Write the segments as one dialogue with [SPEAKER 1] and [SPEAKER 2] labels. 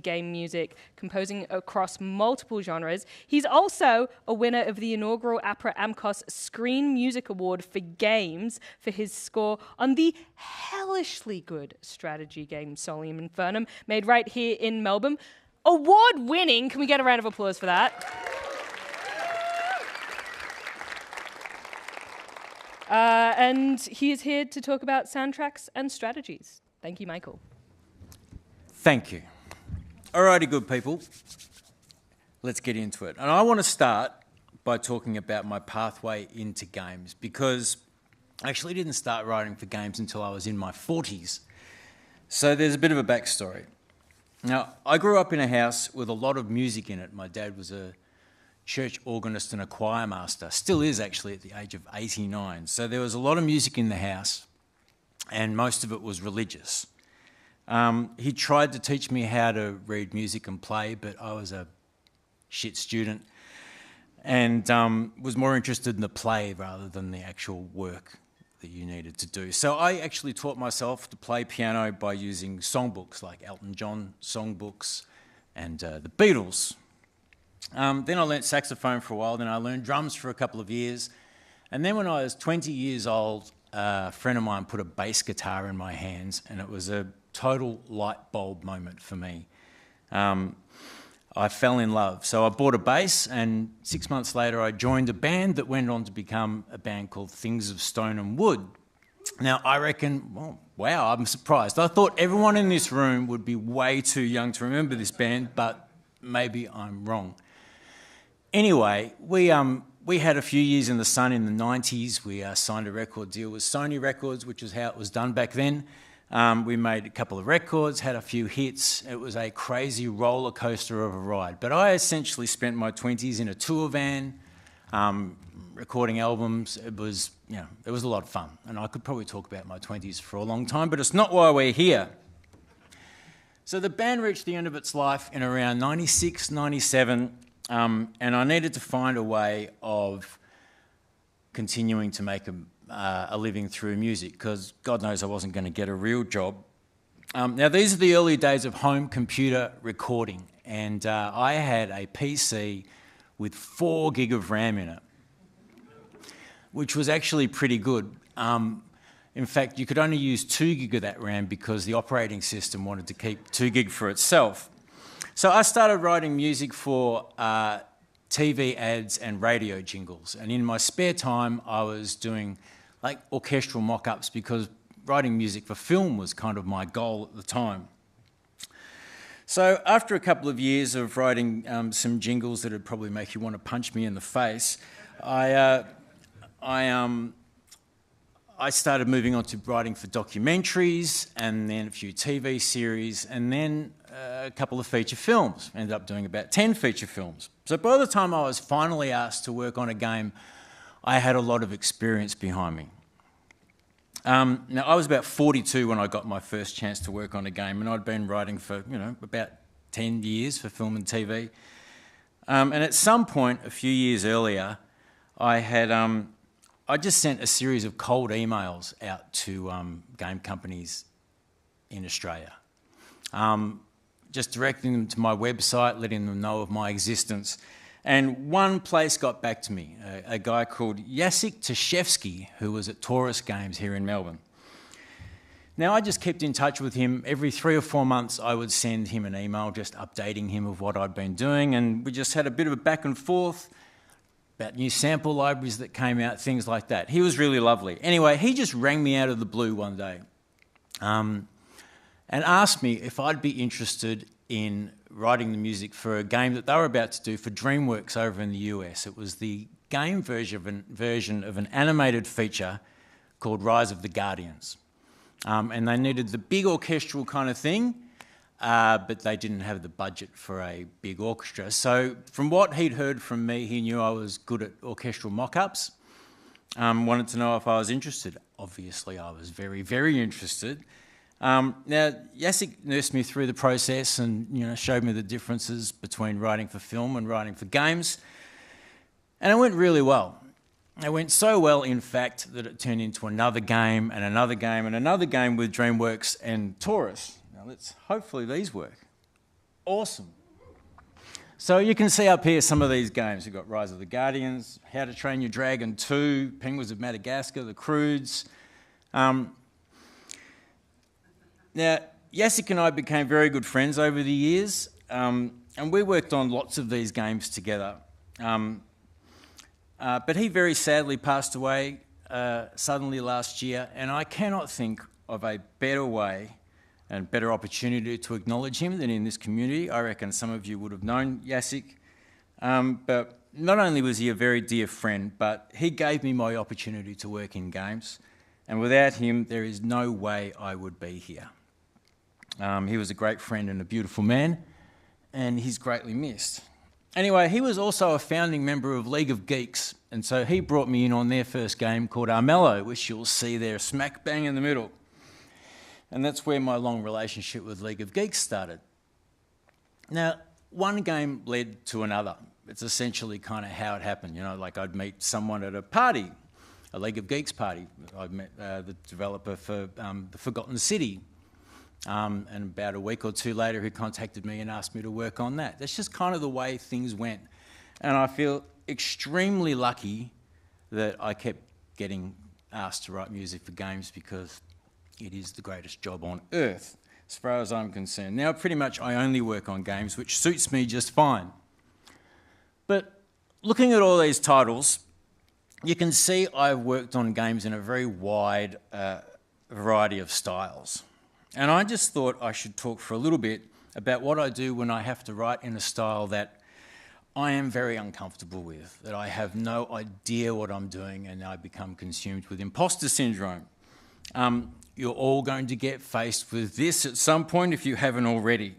[SPEAKER 1] game music, composing across multiple genres. He's also a winner of the inaugural APRA AMCOS Screen Music Award for Games for his score on the hellishly good strategy game Solium Infernum, made right here in Melbourne. Award-winning. Can we get a round of applause for that? And he is here to talk about soundtracks and strategies. Thank you, Michael.
[SPEAKER 2] Thank you. Alrighty, good people. Let's get into it. And I want to start by talking about my pathway into games, because I actually didn't start writing for games until I was in my 40s. So there's a bit of a backstory. Now, I grew up in a house with a lot of music in it. My dad was a church organist and a choir master, still is actually at the age of 89. So there was a lot of music in the house, and most of it was religious. He tried to teach me how to read music and play, but I was a shit student and was more interested in the play rather than the actual work that you needed to do. So I actually taught myself to play piano by using songbooks like Elton John songbooks and the Beatles. Then I learnt saxophone for a while, then I learned drums for a couple of years. And then when I was 20 years old, a friend of mine put a bass guitar in my hands, and it was a total light bulb moment for me. I fell in love. So I bought a bass, and 6 months later I joined a band that went on to become a band called Things of Stone and Wood. Now I reckon, well, wow, I'm surprised. I thought everyone in this room would be way too young to remember this band, but maybe I'm wrong. Anyway, we had a few years in the sun in the 90s. We signed a record deal with Sony Records, which is how it was done back then. We made a couple of records, had a few hits. It was a crazy roller coaster of a ride. But I essentially spent my 20s in a tour van, recording albums. It was a lot of fun. And I could probably talk about my 20s for a long time, but it's not why we're here. So the band reached the end of its life in around 96, 97, and I needed to find a way of continuing to make a living through music, because God knows I wasn't going to get a real job. Now, these are the early days of home computer recording, and I had a PC with 4 gig of RAM in it, which was actually pretty good. In fact, you could only use 2 gig of that RAM because the operating system wanted to keep 2 gig for itself. So I started writing music for TV ads and radio jingles, and in my spare time I was doing like orchestral mock-ups, because writing music for film was kind of my goal at the time. So after a couple of years of writing some jingles that would probably make you want to punch me in the face, I started moving on to writing for documentaries, and then a few TV series, and then a couple of feature films. Ended up doing about 10 feature films. So by the time I was finally asked to work on a game, I had a lot of experience behind me. Now, I was about 42 when I got my first chance to work on a game, and I'd been writing for, about 10 years for film and TV. And at some point, a few years earlier, I just sent a series of cold emails out to game companies in Australia, just directing them to my website, letting them know of my existence. And one place got back to me, a guy called Jacek Tashevsky, who was at Taurus Games here in Melbourne. Now, I just kept in touch with him. Every 3 or 4 months, I would send him an email just updating him of what I'd been doing, and we just had a bit of a back and forth about new sample libraries that came out, things like that. He was really lovely. Anyway, he just rang me out of the blue one day and asked me if I'd be interested in writing the music for a game that they were about to do for DreamWorks over in the US. It was the game version of an animated feature called Rise of the Guardians. And they needed the big orchestral kind of thing, but they didn't have the budget for a big orchestra. So from what he'd heard from me, he knew I was good at orchestral mock-ups, wanted to know if I was interested. Obviously, I was very, very interested. Now, Jacek nursed me through the process and showed me the differences between writing for film and writing for games. And it went really well. It went so well, in fact, that it turned into another game and another game and another game with DreamWorks and Taurus. Now, hopefully these work. awesome. So you can see up here some of these games. We've got Rise of the Guardians, How to Train Your Dragon 2, Penguins of Madagascar, The Croods. Now, Jacek and I became very good friends over the years, and we worked on lots of these games together. But he very sadly passed away suddenly last year, and I cannot think of a better way and better opportunity to acknowledge him than in this community. I reckon some of you would have known Jacek, but not only was he a very dear friend, but he gave me my opportunity to work in games, and without him, there is no way I would be here. He was a great friend and a beautiful man, and he's greatly missed. Anyway, he was also a founding member of League of Geeks, and so he brought me in on their first game called Armello, which you'll see there smack bang in the middle. And that's where my long relationship with League of Geeks started. Now, one game led to another. It's essentially kind of how it happened. You know, like I'd meet someone at a party, a League of Geeks party. I'd met the developer for The Forgotten City. And about a week or two later, he contacted me and asked me to work on that. That's just kind of the way things went. And I feel extremely lucky that I kept getting asked to write music for games because it is the greatest job on earth, as far as I'm concerned. Now, pretty much I only work on games, which suits me just fine. But looking at all these titles, you can see I've worked on games in a very wide variety of styles. And I just thought I should talk for a little bit about what I do when I have to write in a style that I am very uncomfortable with, that I have no idea what I'm doing and I become consumed with imposter syndrome. You're all going to get faced with this at some point if you haven't already.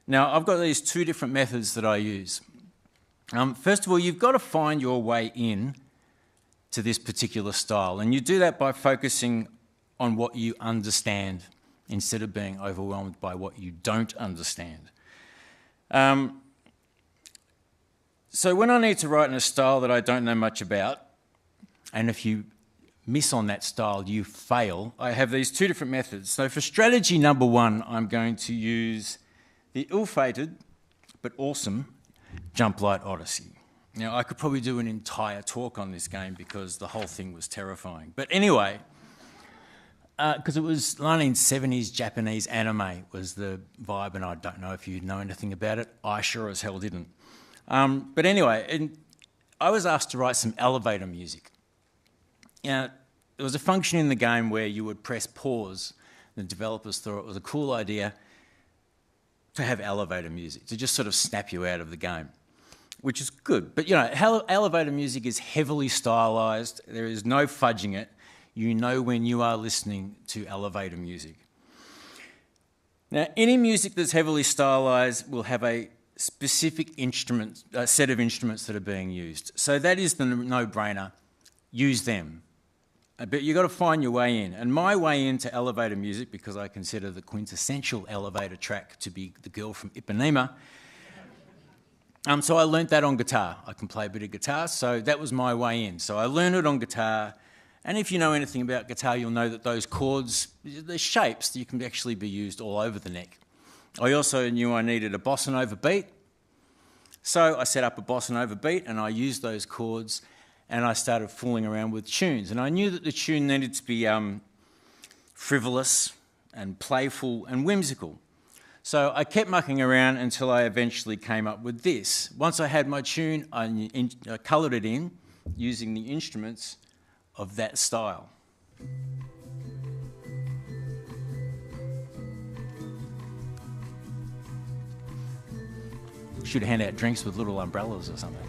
[SPEAKER 2] Now, I've got these two different methods that I use. First of all, you've got to find your way in to this particular style, and you do that by focusing on what you understand instead of being overwhelmed by what you don't understand. So when I need to write in a style that I don't know much about, and if you miss on that style, you fail, I have these two different methods. So for strategy number one, I'm going to use the ill-fated but awesome Jump Light Odyssey. Now, I could probably do an entire talk on this game because the whole thing was terrifying. But anyway, because it was 1970s Japanese anime was the vibe, and I don't know if you know anything about it. I sure as hell didn't. But anyway, I was asked to write some elevator music. Now, there was a function in the game where you would press pause. The developers thought it was a cool idea to have elevator music, to just sort of snap you out of the game, which is good. But, you know, elevator music is heavily stylised. There is no fudging it. You know when you are listening to elevator music. Now, any music that's heavily stylised will have a specific set of instruments that are being used. So that is the no-brainer. Use them. But you've got to find your way in. And my way into elevator music, because I consider the quintessential elevator track to be The Girl from Ipanema, so I learnt that on guitar. I can play a bit of guitar, so that was my way in. So I learned it on guitar, and if you know anything about guitar, you'll know that those chords, the shapes, that you can actually be used all over the neck. I also knew I needed a bossa nova beat, so I set up a bossa nova beat and I used those chords and I started fooling around with tunes. And I knew that the tune needed to be frivolous and playful and whimsical. So I kept mucking around until I eventually came up with this. Once I had my tune, I coloured it in using the instruments of that style. Should hand out drinks with little umbrellas or something.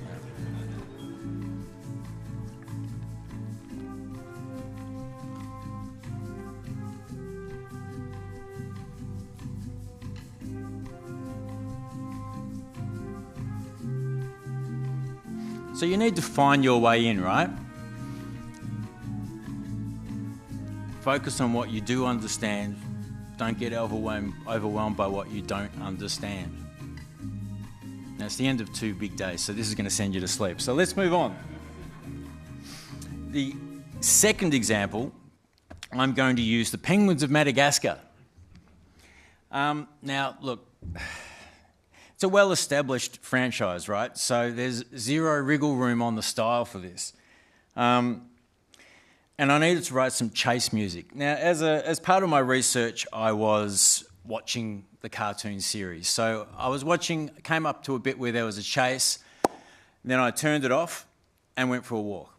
[SPEAKER 2] So you need to find your way in, right? Focus on what you do understand. Don't get overwhelmed by what you don't understand. Now, it's the end of 2 big days, so this is going to send you to sleep. So let's move on. The second example, I'm going to use the Penguins of Madagascar. Now, look, It's a well-established franchise, right? So there's zero wriggle room on the style for this. And I needed to write some chase music. Now, as part of my research, I was watching the cartoon series. So I was watching, came up to a bit where there was a chase, then I turned it off and went for a walk.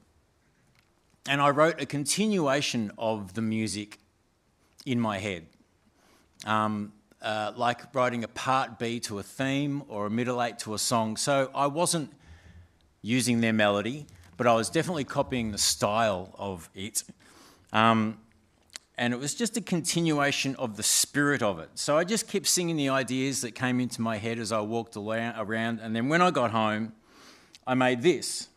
[SPEAKER 2] And I wrote a continuation of the music in my head. Like writing a part B to a theme or a middle eight to a song. So I wasn't using their melody, but I was definitely copying the style of it. And it was just a continuation of the spirit of it. So I just kept singing the ideas that came into my head as I walked around. And then when I got home, I made this.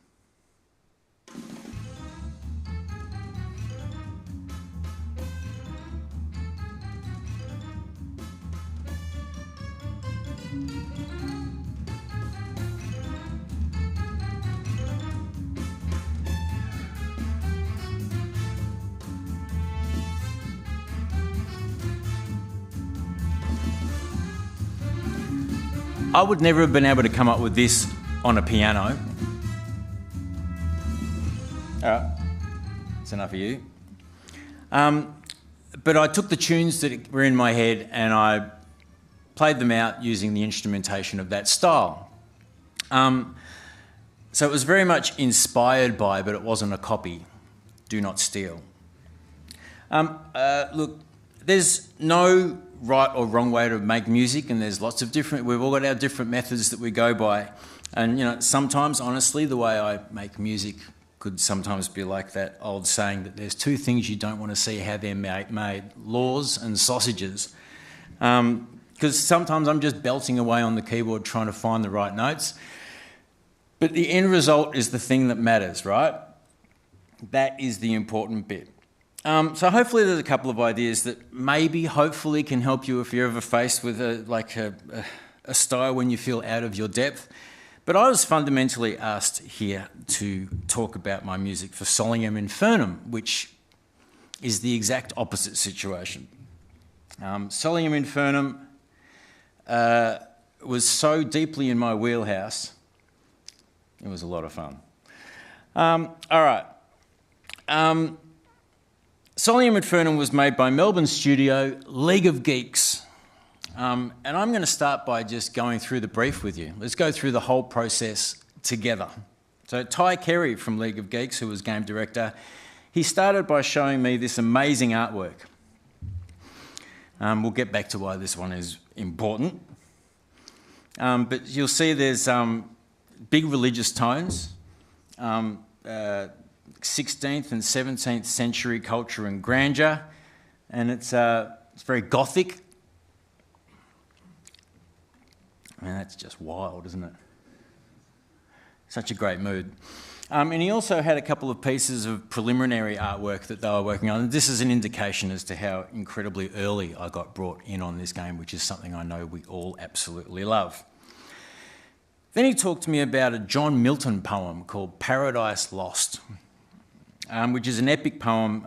[SPEAKER 2] I would never have been able to come up with this on a piano. All right, that's enough of you. But I took the tunes that were in my head and I played them out using the instrumentation of that style. So it was very much inspired by, but it wasn't a copy. Do not steal. Look, there's no right or wrong way to make music, and there's lots of different, we've all got our different methods that we go by. And, you know, sometimes, honestly, the way I make music could sometimes be like that old saying that there's two things you don't want to see how they're made, laws and sausages. Because sometimes I'm just belting away on the keyboard trying to find the right notes. But the end result is the thing that matters, right? That is the important bit. So hopefully there's a couple of ideas that maybe, hopefully, can help you if you're ever faced with a style when you feel out of your depth. But I was fundamentally asked here to talk about my music for Solium Infernum, which is the exact opposite situation. Solium Infernum was so deeply in my wheelhouse, it was a lot of fun. All right. Solium Infernum was made by Melbourne studio League of Geeks. And I'm going to start by just going through the brief with you. Let's go through the whole process together. So Ty Kerry from League of Geeks, who was game director, he started by showing me this amazing artwork. We'll get back to why this one is important. But you'll see there's big religious tones, 16th and 17th century culture and grandeur, and it's very gothic. I mean, that's just wild, isn't it? Such a great mood. And he also had a couple of pieces of preliminary artwork that they were working on. And this is an indication as to how incredibly early I got brought in on this game, which is something I know we all absolutely love. Then he talked to me about a John Milton poem called Paradise Lost, which is an epic poem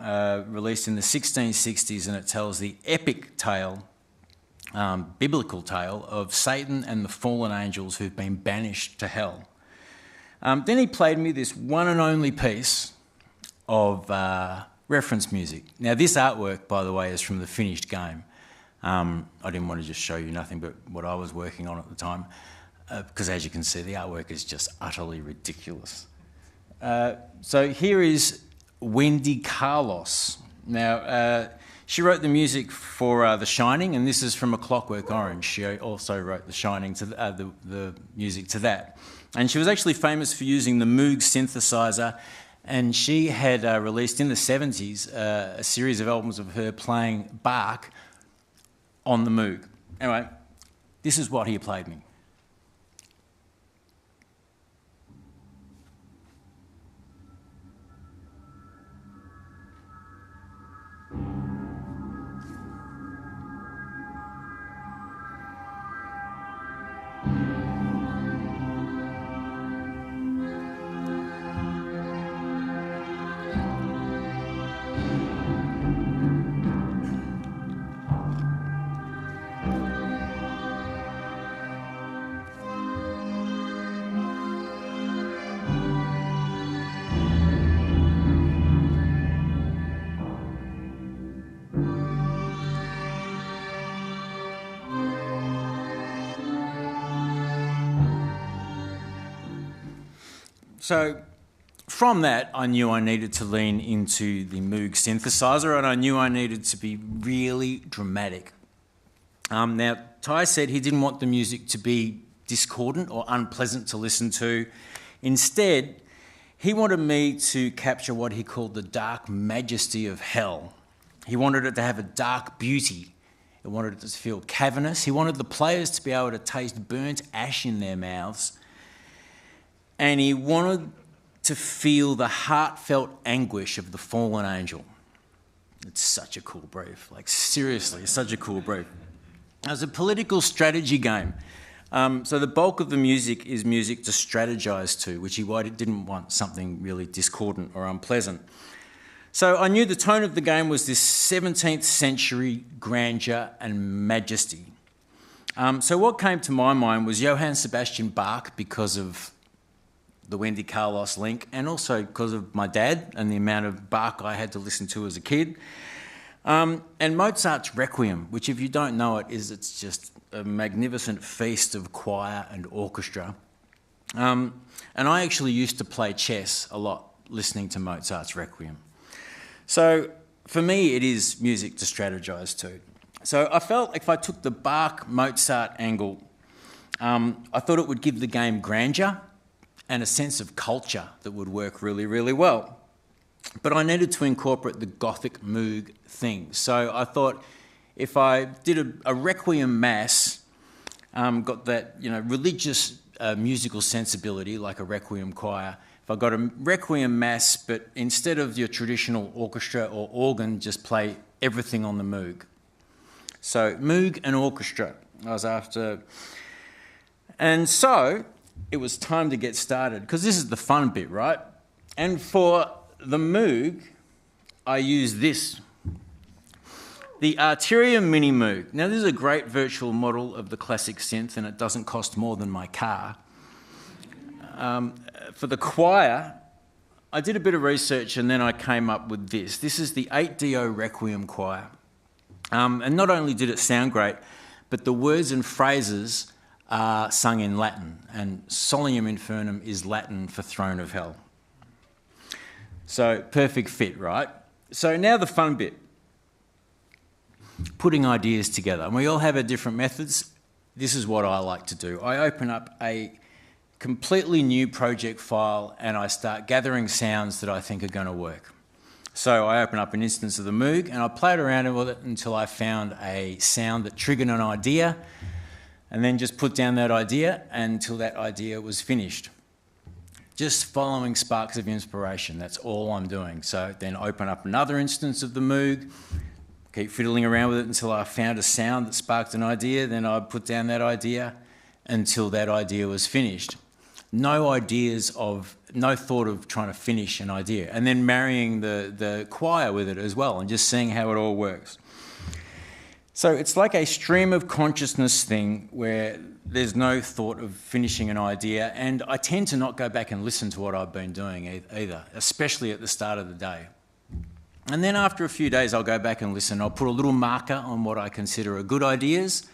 [SPEAKER 2] released in the 1660s, and it tells the epic tale, biblical tale, of Satan and the fallen angels who've been banished to hell. Then he played me this one and only piece of reference music. Now, this artwork, by the way, is from the finished game. I didn't want to just show you nothing but what I was working on at the time, because as you can see, the artwork is just utterly ridiculous. So here is Wendy Carlos. Now, she wrote the music for The Shining, and this is from A Clockwork Orange. She also wrote The Shining, to the music to that. And she was actually famous for using the Moog synthesizer, and she had released in the 70s a series of albums of her playing Bach on the Moog. Anyway, this is what he played me. So from that, I knew I needed to lean into the Moog synthesizer, and I knew I needed to be really dramatic. Now, Ty said he didn't want the music to be discordant or unpleasant to listen to. Instead, he wanted me to capture what he called the dark majesty of hell. He wanted it to have a dark beauty. He wanted it to feel cavernous. He wanted the players to be able to taste burnt ash in their mouths. And he wanted to feel the heartfelt anguish of the fallen angel. It's such a cool brief. Like, seriously, it's such a cool brief. It was a political strategy game. So the bulk of the music is music to strategize to, which he didn't want something really discordant or unpleasant. So I knew the tone of the game was this 17th century grandeur and majesty. So what came to my mind was Johann Sebastian Bach, because of the Wendy Carlos link, and also because of my dad and the amount of Bach I had to listen to as a kid. And Mozart's Requiem, which, if you don't know it, it's just a magnificent feast of choir and orchestra. And I actually used to play chess a lot, listening to Mozart's Requiem. So for me, it is music to strategize to. So I felt if I took the Bach-Mozart angle, I thought it would give the game grandeur and a sense of culture that would work really, really well. But I needed to incorporate the Gothic Moog thing. So I thought if I did a Requiem Mass, got that religious musical sensibility like a Requiem choir, if I got a Requiem Mass, but instead of your traditional orchestra or organ, just play everything on the Moog. So Moog and orchestra I was after. And so it was time to get started, because this is the fun bit, right? And for the Moog, I use this, the Arteria Mini Moog. Now, this is a great virtual model of the classic synth, and it doesn't cost more than my car. For the choir, I did a bit of research, and then I came up with this. This is the 8DO Requiem choir. And not only did it sound great, but the words and phrases are sung in Latin, and Solium Infernum is Latin for throne of hell. So perfect fit, right? So now the fun bit, putting ideas together. And we all have our different methods. This is what I like to do. I open up a completely new project file and I start gathering sounds that I think are going to work. So I open up an instance of the Moog and I played around with it until I found a sound that triggered an idea, and then just put down that idea until that idea was finished. Just following sparks of inspiration, that's all I'm doing. So then open up another instance of the Moog, keep fiddling around with it until I found a sound that sparked an idea, then I'd put down that idea until that idea was finished. No thought of trying to finish an idea. And then marrying the choir with it as well and just seeing how it all works. So it's like a stream of consciousness thing where there's no thought of finishing an idea, and I tend to not go back and listen to what I've been doing either, especially at the start of the day. And then after a few days, I'll go back and listen. I'll put a little marker on what I consider are good ideas,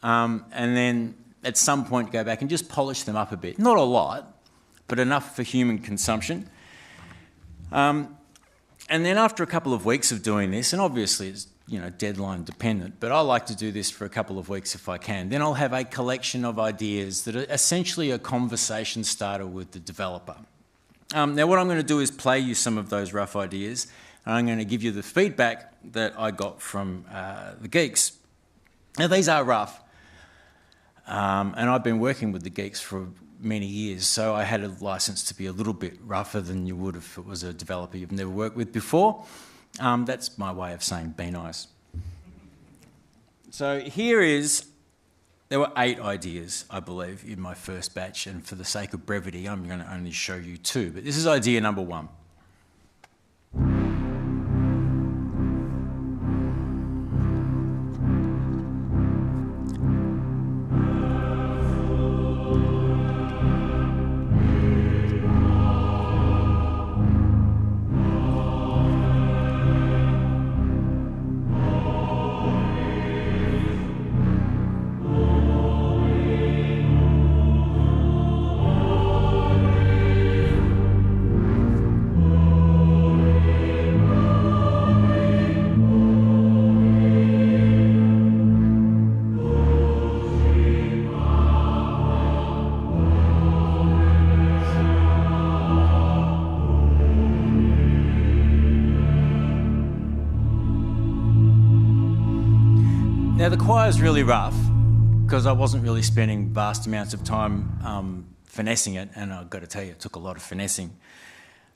[SPEAKER 2] and then at some point go back and just polish them up a bit. Not a lot, but enough for human consumption. And then after a couple of weeks of doing this, and obviously it's deadline dependent, but I like to do this for a couple of weeks if I can. Then I'll have a collection of ideas that are essentially a conversation starter with the developer. Now what I'm going to do is play you some of those rough ideas, and I'm going to give you the feedback that I got from the geeks. Now these are rough, and I've been working with the geeks for many years, so I had a license to be a little bit rougher than you would if it was a developer you've never worked with before. That's my way of saying be nice. So there were 8 ideas, I believe, in my first batch, and for the sake of brevity, I'm going to only show you 2. But this is idea number 1. Now the choir's really rough because I wasn't really spending vast amounts of time finessing it, and I've got to tell you, it took a lot of finessing.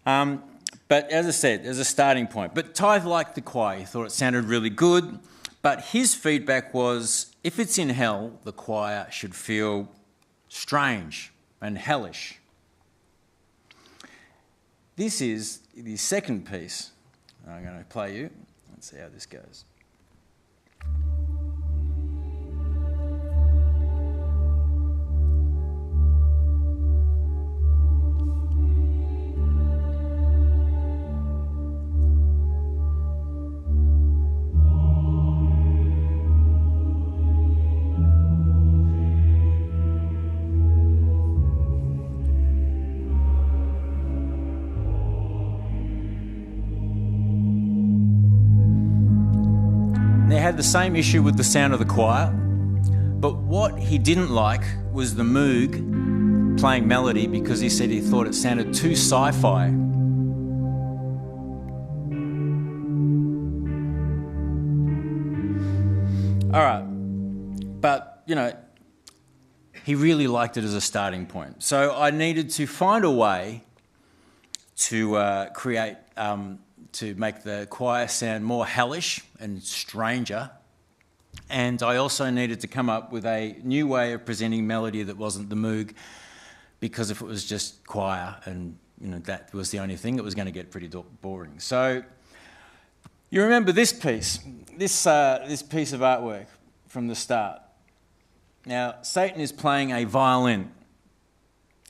[SPEAKER 2] But as I said, as a starting point. But Ty liked the choir. He thought it sounded really good. But his feedback was, if it's in hell, the choir should feel strange and hellish. This is the second piece. I'm going to play you. Let's see how this goes. Had the same issue with the sound of the choir, but what he didn't like was the Moog playing melody because he said he thought it sounded too sci-fi. All right, but you know, he really liked it as a starting point. So I needed to find a way to create to make the choir sound more hellish and stranger. And I also needed to come up with a new way of presenting melody that wasn't the Moog, because if it was just choir and that was the only thing, it was going to get pretty boring. So you remember this piece, this piece of artwork from the start. Now, Satan is playing a violin.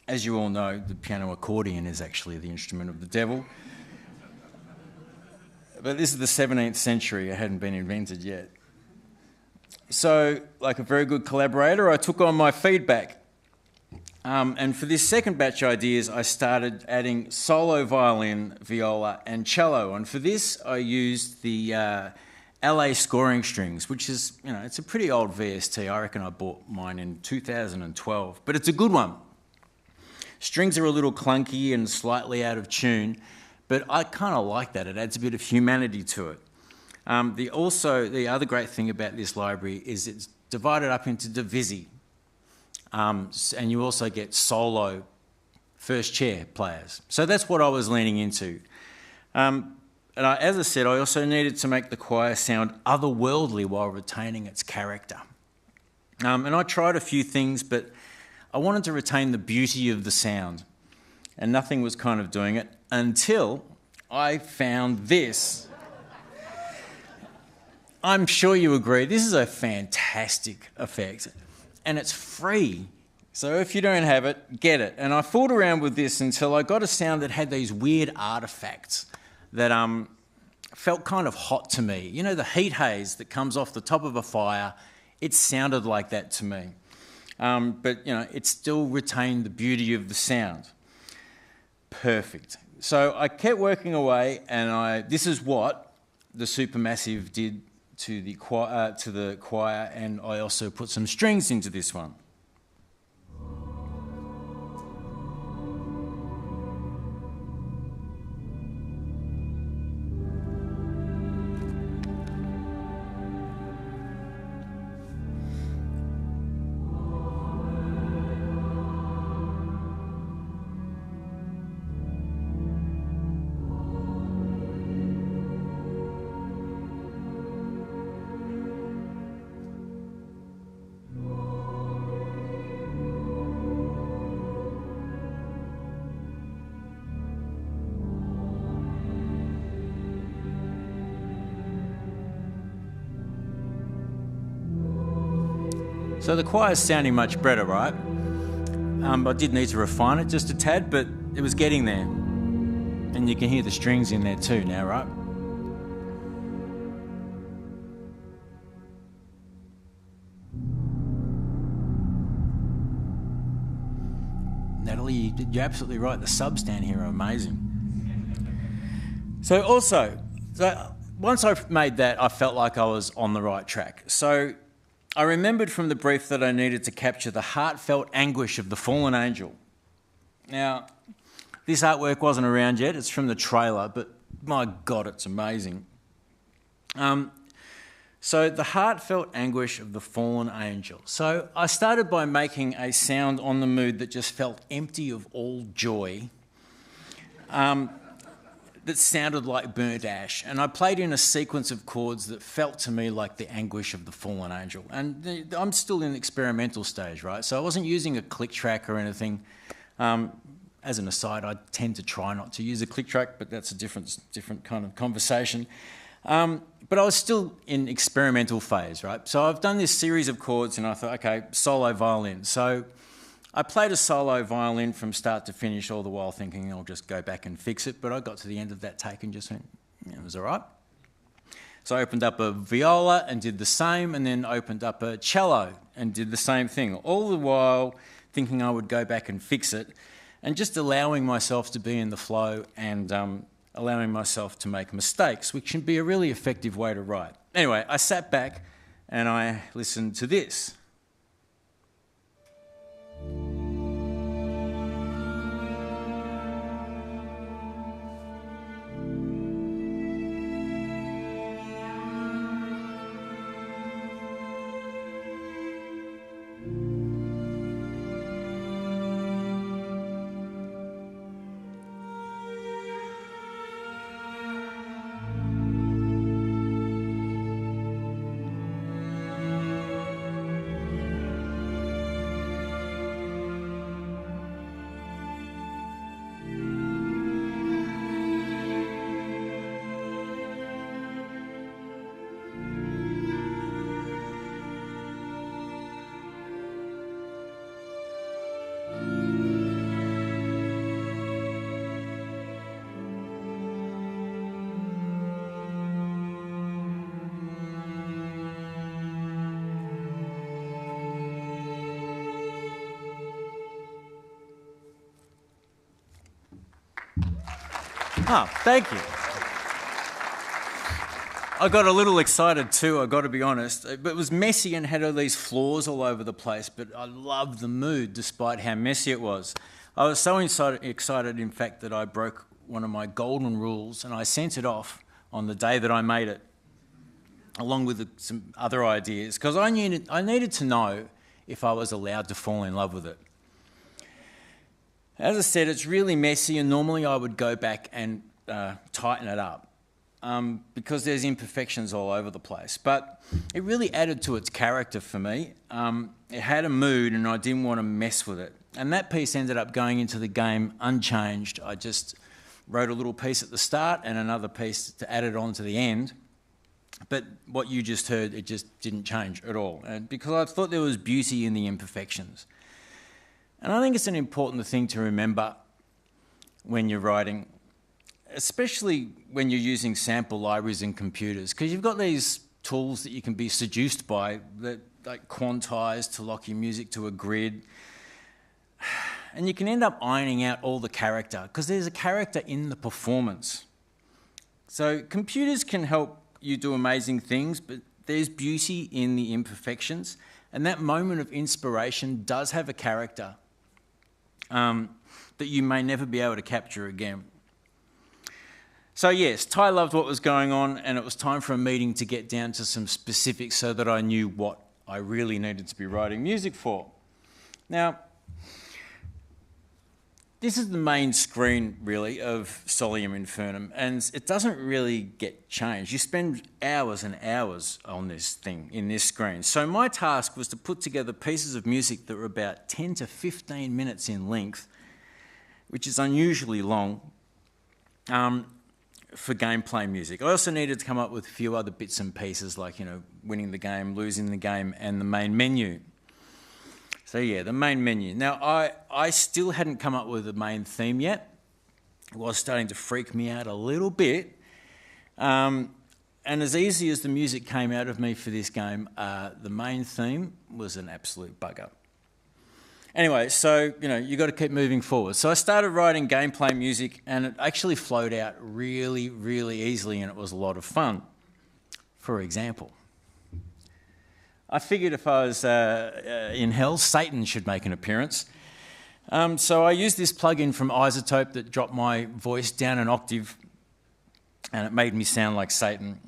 [SPEAKER 2] As you all know, the piano accordion is actually the instrument of the devil. But this is the 17th century. It hadn't been invented yet. So, like a very good collaborator, I took on my feedback. And for this second batch of ideas, I started adding solo violin, viola, and cello. And for this, I used the LA scoring strings, which is, it's a pretty old VST. I reckon I bought mine in 2012. But it's a good one. Strings are a little clunky and slightly out of tune, but I kind of like that. It adds a bit of humanity to it. The other great thing about this library is it's divided up into divisi, and you also get solo first chair players. So that's what I was leaning into. As I said, I also needed to make the choir sound otherworldly while retaining its character. And I tried a few things, but I wanted to retain the beauty of the sound, and nothing was kind of doing it until I found this. I'm sure you agree, this is a fantastic effect, and it's free. So if you don't have it, get it. And I fooled around with this until I got a sound that had these weird artifacts that felt kind of hot to me. You know, the heat haze that comes off the top of a fire, it sounded like that to me. But it still retained the beauty of the sound. Perfect. So I kept working away, and this is what the Supermassive did to the choir, and I also put some strings into this one. So the choir's sounding much better, right? I did need to refine it just a tad, but it was getting there. And you can hear the strings in there too now, right? Natalie, you're absolutely right. The subs down here are amazing. So once I made that, I felt like I was on the right track. So I remembered from the brief that I needed to capture the heartfelt anguish of the fallen angel. Now, this artwork wasn't around yet. It's from the trailer, but my God, it's amazing. So the heartfelt anguish of the fallen angel. So I started by making a sound on the mood that just felt empty of all joy, that sounded like burnt ash. And I played in a sequence of chords that felt to me like the anguish of the fallen angel. And I'm still in the experimental stage, right? So I wasn't using a click track or anything. As an aside, I tend to try not to use a click track, but that's a different kind of conversation. But I was still in experimental phase, right? So I've done this series of chords and I thought, okay, solo violin. So I played a solo violin from start to finish, all the while thinking I'll just go back and fix it. But I got to the end of that take and just went, yeah, it was all right. So I opened up a viola and did the same, and then opened up a cello and did the same thing, all the while thinking I would go back and fix it, and just allowing myself to be in the flow and allowing myself to make mistakes, which can be a really effective way to write. Anyway, I sat back and I listened to this. Oh, thank you. I got a little excited too, I've got to be honest. But it was messy and had all these flaws all over the place, but I loved the mood despite how messy it was. I was so excited, in fact, that I broke one of my golden rules and I sent it off on the day that I made it, along with some other ideas, because I needed to know if I was allowed to fall in love with it. As I said, it's really messy, and normally I would go back and tighten it up because there's imperfections all over the place. But it really added to its character for me. It had a mood, and I didn't want to mess with it. And that piece ended up going into the game unchanged. I just wrote a little piece at the start and another piece to add it on to the end. But what you just heard, it just didn't change at all. And because I thought there was beauty in the imperfections. And I think it's an important thing to remember when you're writing, especially when you're using sample libraries in computers, because you've got these tools that you can be seduced by that like quantize to lock your music to a grid. And you can end up ironing out all the character because there's a character in the performance. So computers can help you do amazing things, but there's beauty in the imperfections. And that moment of inspiration does have a character that you may never be able to capture again. So yes, Ty loved what was going on, and it was time for a meeting to get down to some specifics so that I knew what I really needed to be writing music for. Now, this is the main screen, really, of Solium Infernum, and it doesn't really get changed. You spend hours and hours on this thing, in this screen. So my task was to put together pieces of music that were about 10 to 15 minutes in length, which is unusually long, for gameplay music. I also needed to come up with a few other bits and pieces, like, winning the game, losing the game, and the main menu. So yeah, the main menu. Now, I still hadn't come up with the main theme yet. It was starting to freak me out a little bit. And as easy as the music came out of me for this game, the main theme was an absolute bugger. Anyway, so, you got to keep moving forward. So I started writing gameplay music, and it actually flowed out really, really easily, and it was a lot of fun. For example, I figured if I was in hell, Satan should make an appearance. So I used this plugin from Isotope that dropped my voice down an octave, and it made me sound like Satan.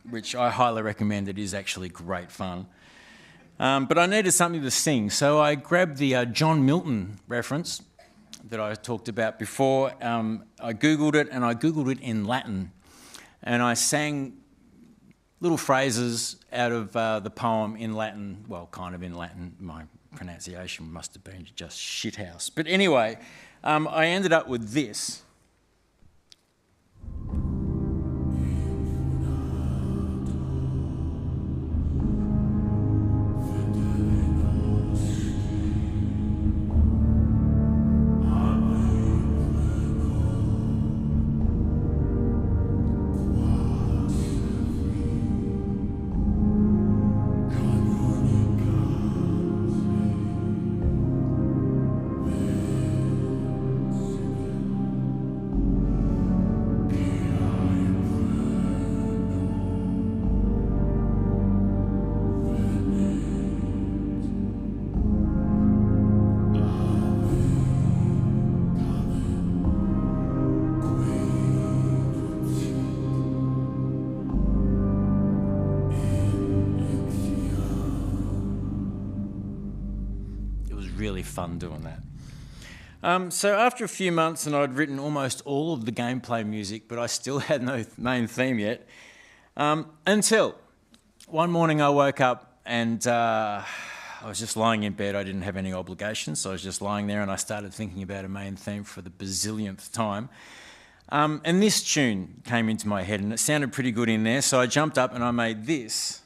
[SPEAKER 2] which I highly recommend. It is actually great fun. But I needed something to sing, so I grabbed the John Milton reference that I talked about before. I Googled it, and I Googled it in Latin. And I sang little phrases out of the poem in Latin, well, kind of in Latin. My pronunciation must have been just shithouse. But anyway, I ended up with this. Really fun doing that. So after a few months, and I'd written almost all of the gameplay music, but I still had no main theme yet, until one morning I woke up and I was just lying in bed. I didn't have any obligations, so I was just lying there, and I started thinking about a main theme for the bazillionth time. And this tune came into my head, and it sounded pretty good in there, so I jumped up and I made this.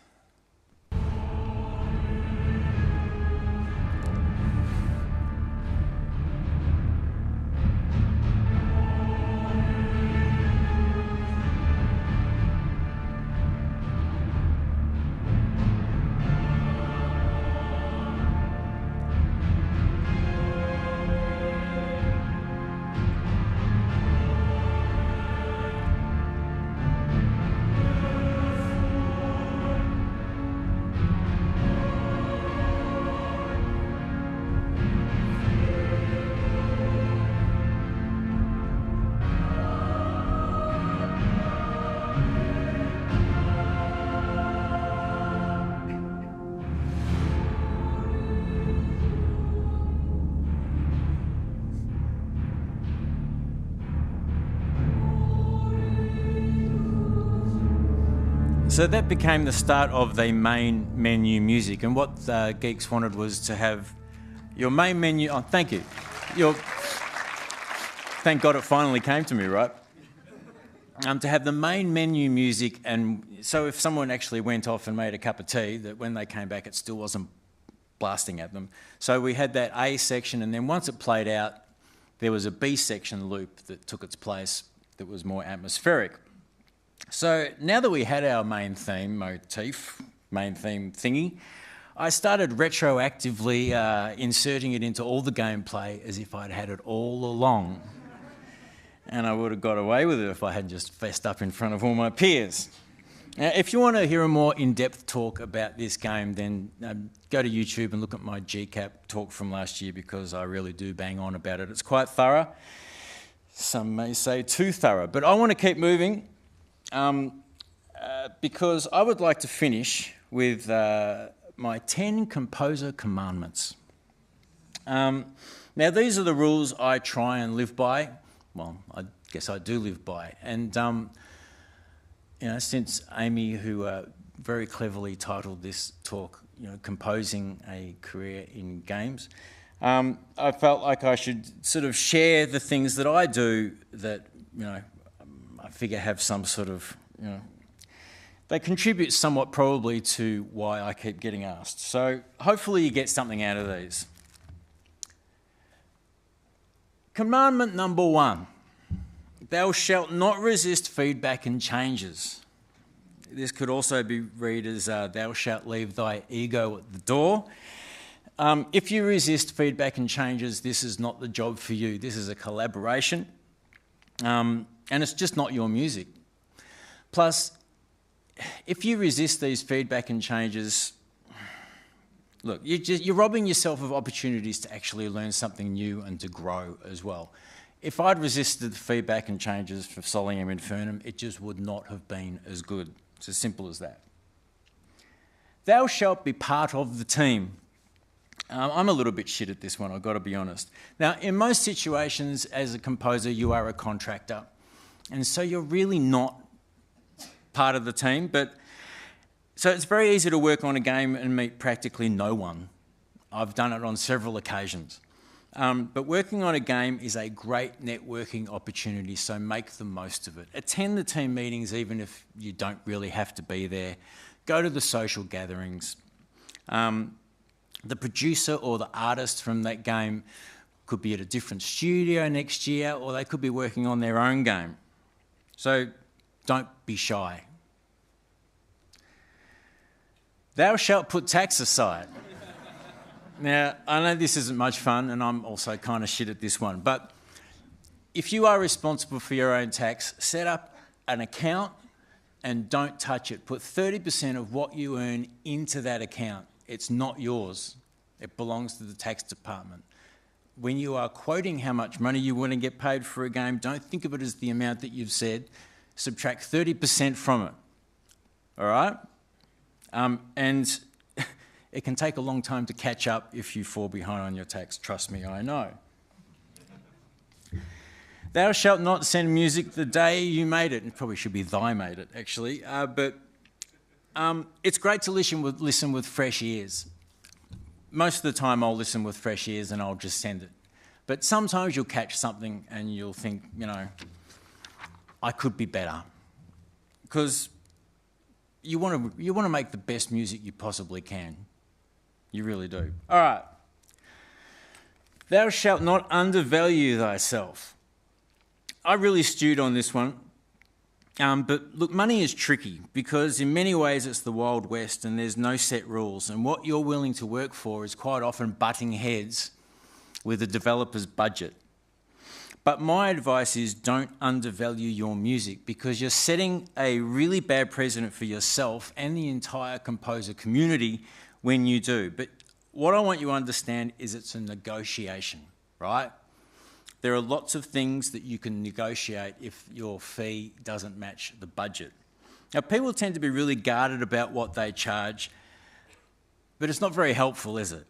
[SPEAKER 2] So that became the start of the main menu music, and what Geeks wanted was to have your main menu. Oh, thank you. Thank God it finally came to me, right? To have the main menu music, and so if someone actually went off and made a cup of tea, that when they came back it still wasn't blasting at them. So we had that A section, and then once it played out, there was a B section loop that took its place that was more atmospheric. So now that we had our main theme motif, main theme thingy, I started retroactively inserting it into all the gameplay as if I'd had it all along. And I would have got away with it if I hadn't just fessed up in front of all my peers. Now, if you want to hear a more in-depth talk about this game, then go to YouTube and look at my GCAP talk from last year, because I really do bang on about it. It's quite thorough. Some may say too thorough, but I want to keep moving. Because I would like to finish with my 10 composer commandments. Now, these are the rules I try and live by. Well, I guess I do live by. And, since Amy, who very cleverly titled this talk, Composing a Career in Games, I felt like I should sort of share the things that I do that, I figure have some sort of, they contribute somewhat probably to why I keep getting asked. So hopefully you get something out of these. Commandment number 1, thou shalt not resist feedback and changes. This could also be read as thou shalt leave thy ego at the door. If you resist feedback and changes, this is not the job for you. This is a collaboration. And it's just not your music. Plus, if you resist these feedback and changes, look, you're robbing yourself of opportunities to actually learn something new and to grow as well. If I'd resisted the feedback and changes for Solium Infernum, it just would not have been as good. It's as simple as that. Thou shalt be part of the team. I'm a little bit shit at this one, I've got to be honest. Now, in most situations, as a composer, you are a contractor. And so you're really not part of the team. So it's very easy to work on a game and meet practically no one. I've done it on several occasions. But working on a game is a great networking opportunity, so make the most of it. Attend the team meetings even if you don't really have to be there. Go to the social gatherings. The producer or the artist from that game could be at a different studio next year, or they could be working on their own game. So don't be shy. Thou shalt put tax aside. Now, I know this isn't much fun, and I'm also kind of shit at this one, but if you are responsible for your own tax, set up an account and don't touch it. Put 30% of what you earn into that account. It's not yours. It belongs to the tax department. When you are quoting how much money you want to get paid for a game, don't think of it as the amount that you've said. Subtract 30% from it. All right? And it can take a long time to catch up if you fall behind on your tax. Trust me, I know. Thou shalt not send music the day you made it. It probably should be thy made it, actually. But it's great to listen with fresh ears. Most of the time I'll listen with fresh ears and I'll just send it. But sometimes you'll catch something and you'll think, I could be better. Because you want to make the best music you possibly can. You really do. All right. Thou shalt not undervalue thyself. I really stewed on this one. But look, money is tricky because in many ways it's the Wild West and there's no set rules. And what you're willing to work for is quite often butting heads with a developer's budget. But my advice is don't undervalue your music because you're setting a really bad precedent for yourself and the entire composer community when you do. But what I want you to understand is it's a negotiation, right? There are lots of things that you can negotiate if your fee doesn't match the budget. Now, people tend to be really guarded about what they charge, but it's not very helpful, is it?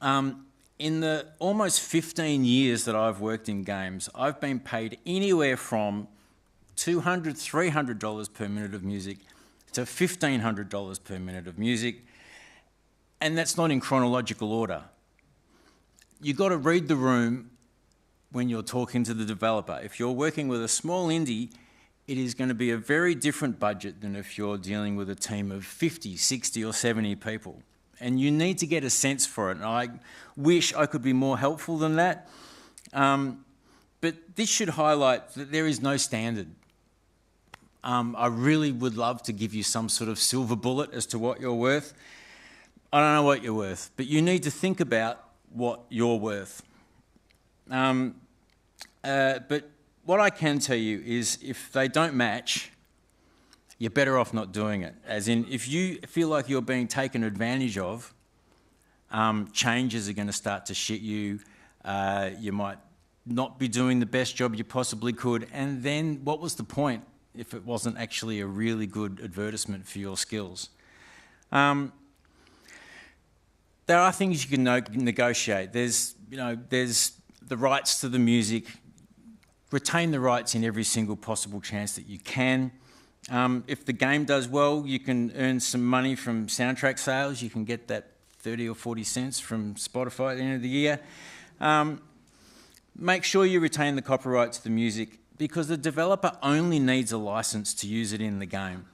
[SPEAKER 2] In the almost 15 years that I've worked in games, I've been paid anywhere from $200, $300 per minute of music to $1,500 per minute of music, and that's not in chronological order. You've got to read the room when you're talking to the developer. If you're working with a small indie, it is going to be a very different budget than if you're dealing with a team of 50, 60 or 70 people. And you need to get a sense for it. And I wish I could be more helpful than that. But this should highlight that there is no standard. I really would love to give you some sort of silver bullet as to what you're worth. I don't know what you're worth, but you need to think about what you're worth. But what I can tell you is if they don't match, you're better off not doing it. As in, if you feel like you're being taken advantage of, changes are going to start to shit you. You might not be doing the best job you possibly could. And then what was the point if it wasn't actually a really good advertisement for your skills? There are things you can negotiate. There's the rights to the music. Retain the rights in every single possible chance that you can. If the game does well, you can earn some money from soundtrack sales. You can get that 30 or 40 cents from Spotify at the end of the year. Make sure you retain the copyright to the music because the developer only needs a license to use it in the game.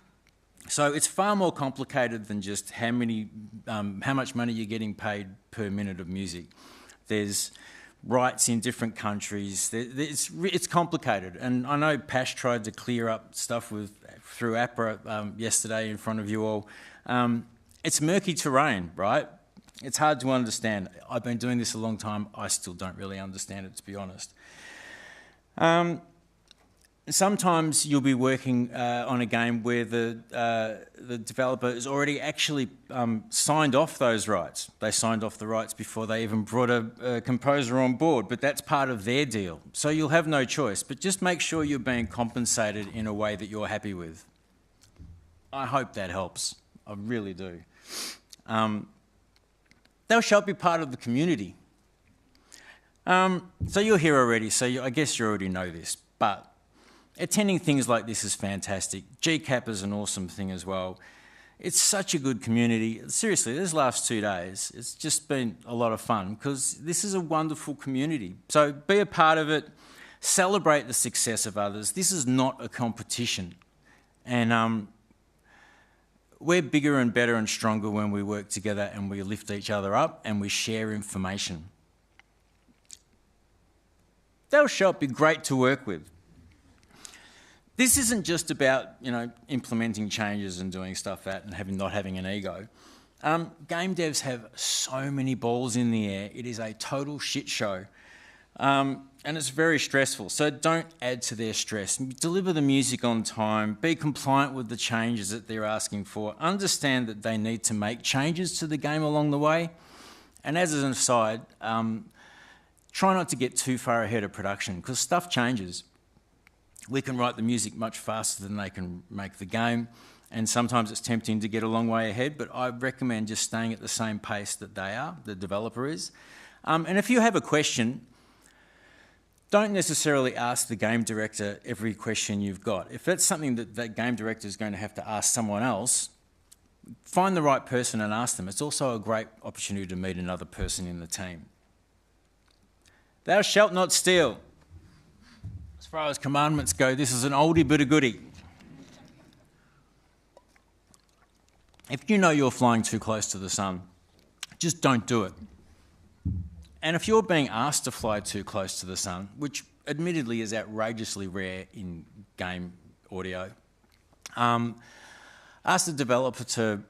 [SPEAKER 2] So it's far more complicated than just how much money you're getting paid per minute of music. There's rights in different countries. It's complicated. And I know Pash tried to clear up stuff through APRA yesterday in front of you all. It's murky terrain, right? It's hard to understand. I've been doing this a long time. I still don't really understand it, to be honest. Sometimes you'll be working on a game where the developer has already actually signed off those rights. They signed off the rights before they even brought a composer on board, but that's part of their deal. So you'll have no choice, but just make sure you're being compensated in a way that you're happy with. I hope that helps. I really do. Thou shalt be part of the community. So you're here already, so I guess you already know this, but attending things like this is fantastic. GCAP is an awesome thing as well. It's such a good community. Seriously, these last 2 days, it's just been a lot of fun because this is a wonderful community. So be a part of it, celebrate the success of others. This is not a competition. And we're bigger and better and stronger when we work together and we lift each other up and we share information. Thou shalt be great to work with. This isn't just about, implementing changes and doing stuff and not having an ego. Game devs have so many balls in the air. It is a total shit show. And it's very stressful. So don't add to their stress. Deliver the music on time. Be compliant with the changes that they're asking for. Understand that they need to make changes to the game along the way. And as an aside, try not to get too far ahead of production because stuff changes. We can write the music much faster than they can make the game, and sometimes it's tempting to get a long way ahead, but I recommend just staying at the same pace that they are, the developer is. And if you have a question, don't necessarily ask the game director every question you've got. If that's something that that game director is going to have to ask someone else, find the right person and ask them. It's also a great opportunity to meet another person in the team. Thou shalt not steal. As far as commandments go, this is an oldie but a goodie. If you know you're flying too close to the sun, just don't do it. And if you're being asked to fly too close to the sun, which admittedly is outrageously rare in game audio, ask the developer to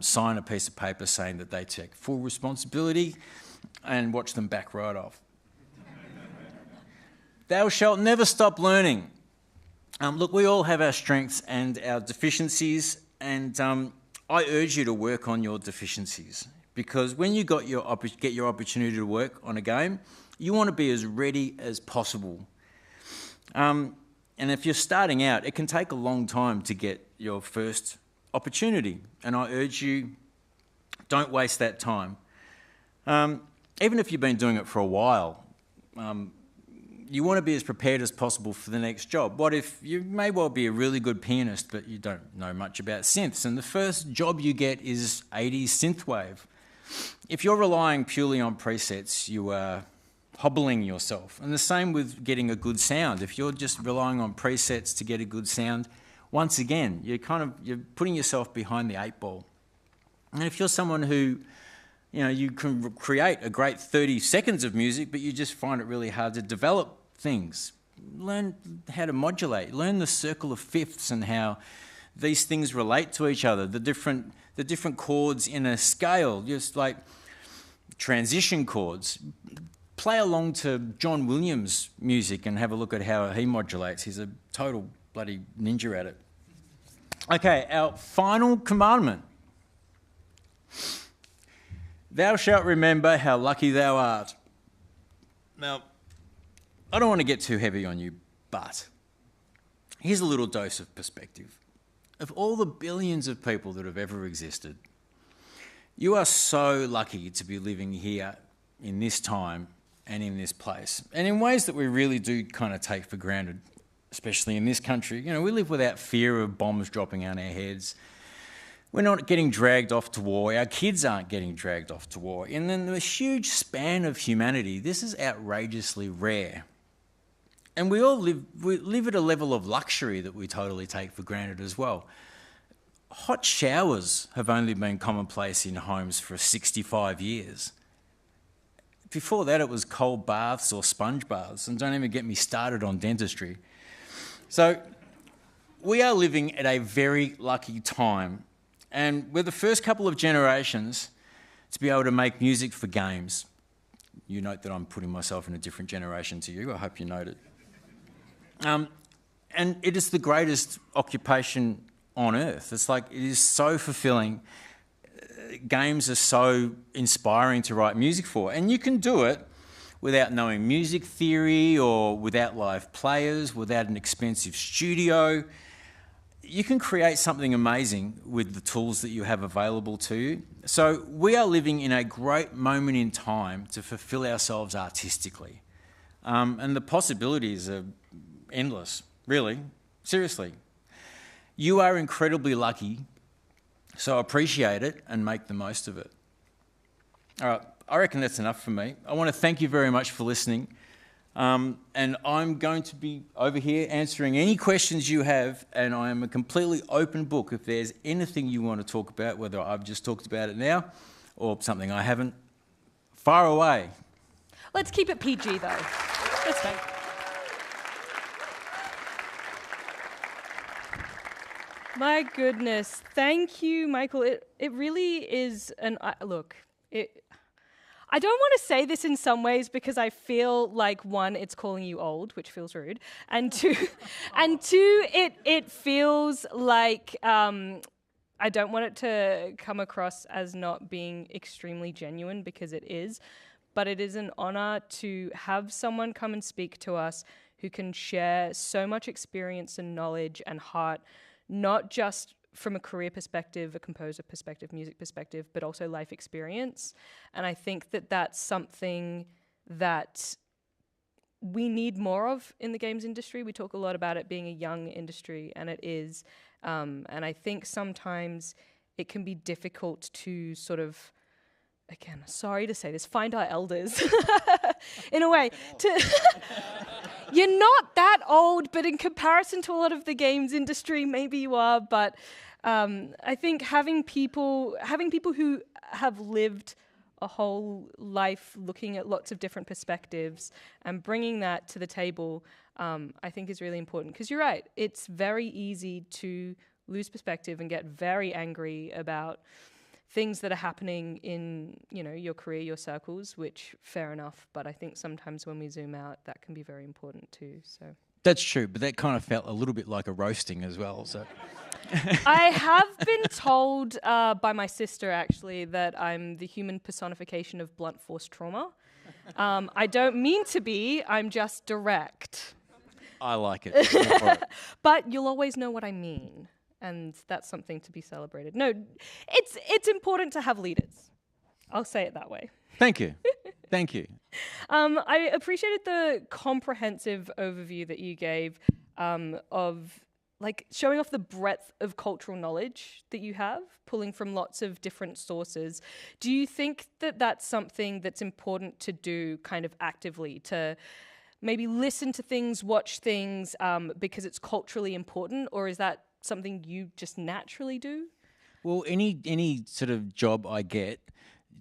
[SPEAKER 2] sign a piece of paper saying that they take full responsibility and watch them back right off. Thou shalt never stop learning. Look, we all have our strengths and our deficiencies, and I urge you to work on your deficiencies because when you get your opportunity to work on a game, you want to be as ready as possible. And if you're starting out, it can take a long time to get your first opportunity, and I urge you, don't waste that time. Even if you've been doing it for a while, you want to be as prepared as possible for the next job. What if you may well be a really good pianist, but you don't know much about synths, and the first job you get is 80s synthwave? If you're relying purely on presets, you are hobbling yourself. And the same with getting a good sound. If you're just relying on presets to get a good sound, once again, you're putting yourself behind the 8 ball. And if you're someone who you can create a great 30 seconds of music, but you just find it really hard to develop things. Learn how to modulate. Learn the circle of fifths and how these things relate to each other. The different chords in a scale, just like transition chords. Play along to John Williams' music and have a look at how he modulates. He's a total bloody ninja at it. Okay, our final commandment. Thou shalt remember how lucky thou art. Now, I don't want to get too heavy on you, but here's a little dose of perspective. Of all the billions of people that have ever existed, you are so lucky to be living here in this time and in this place, and in ways that we really do kind of take for granted, especially in this country. We live without fear of bombs dropping on our heads. We're not getting dragged off to war. Our kids aren't getting dragged off to war. And in the huge span of humanity, this is outrageously rare. And we live at a level of luxury that we totally take for granted as well. Hot showers have only been commonplace in homes for 65 years. Before that, it was cold baths or sponge baths. And don't even get me started on dentistry. So we are living at a very lucky time. And we're the first couple of generations to be able to make music for games. You note that I'm putting myself in a different generation to you. I hope you note it. And it is the greatest occupation on earth. It's like, it is so fulfilling. Games are so inspiring to write music for. And you can do it without knowing music theory or without live players, without an expensive studio. you can create something amazing with the tools that you have available to you. So we are living in a great moment in time to fulfill ourselves artistically. And the possibilities are endless, really, seriously. You are incredibly lucky, so appreciate it and make the most of it. All right, I reckon that's enough for me. I want to thank you very much for listening. And I'm going to be over here answering any questions you have, and I am a completely open book. If there's anything you want to talk about, whether I've just talked about it now or something I haven't, far away.
[SPEAKER 1] Let's keep it PG, though. Let's go. My goodness. Thank you, Michael. It really is an... look, I don't want to say this in some ways because I feel like, one, it's calling you old, which feels rude, and two, it feels like I don't want it to come across as not being extremely genuine, because it is, but it is an honor to have someone come and speak to us who can share so much experience and knowledge and heart, not just from a career perspective, a composer perspective, music perspective, but also life experience. And I think that that's something that we need more of in the games industry. We talk a lot about it being a young industry, and it is. And I think sometimes it can be difficult to sort of, again, sorry to say this, find our elders in a way. You're not that old, but in comparison to a lot of the games industry, maybe you are. But I think having people who have lived a whole life looking at lots of different perspectives and bringing that to the table, I think is really important. Because you're right, it's very easy to lose perspective and get very angry about things that are happening in, your career, your circles, which fair enough. But I think sometimes when we zoom out, that can be very important too. So
[SPEAKER 2] That's true, but that kind of felt a little bit like a roasting as well. So
[SPEAKER 1] I have been told by my sister, actually, that I'm the human personification of blunt force trauma. I don't mean to be, I'm just direct.
[SPEAKER 2] I like it. Go for it.
[SPEAKER 1] But you'll always know what I mean. And that's something to be celebrated. No, it's important to have leaders. I'll say it that way.
[SPEAKER 2] Thank you. Thank you.
[SPEAKER 1] I appreciated the comprehensive overview that you gave of showing off the breadth of cultural knowledge that you have, pulling from lots of different sources. Do you think that that's something that's important to do kind of actively, to maybe listen to things, watch things because it's culturally important, or is that something you just naturally do?
[SPEAKER 2] Well, any sort of job I get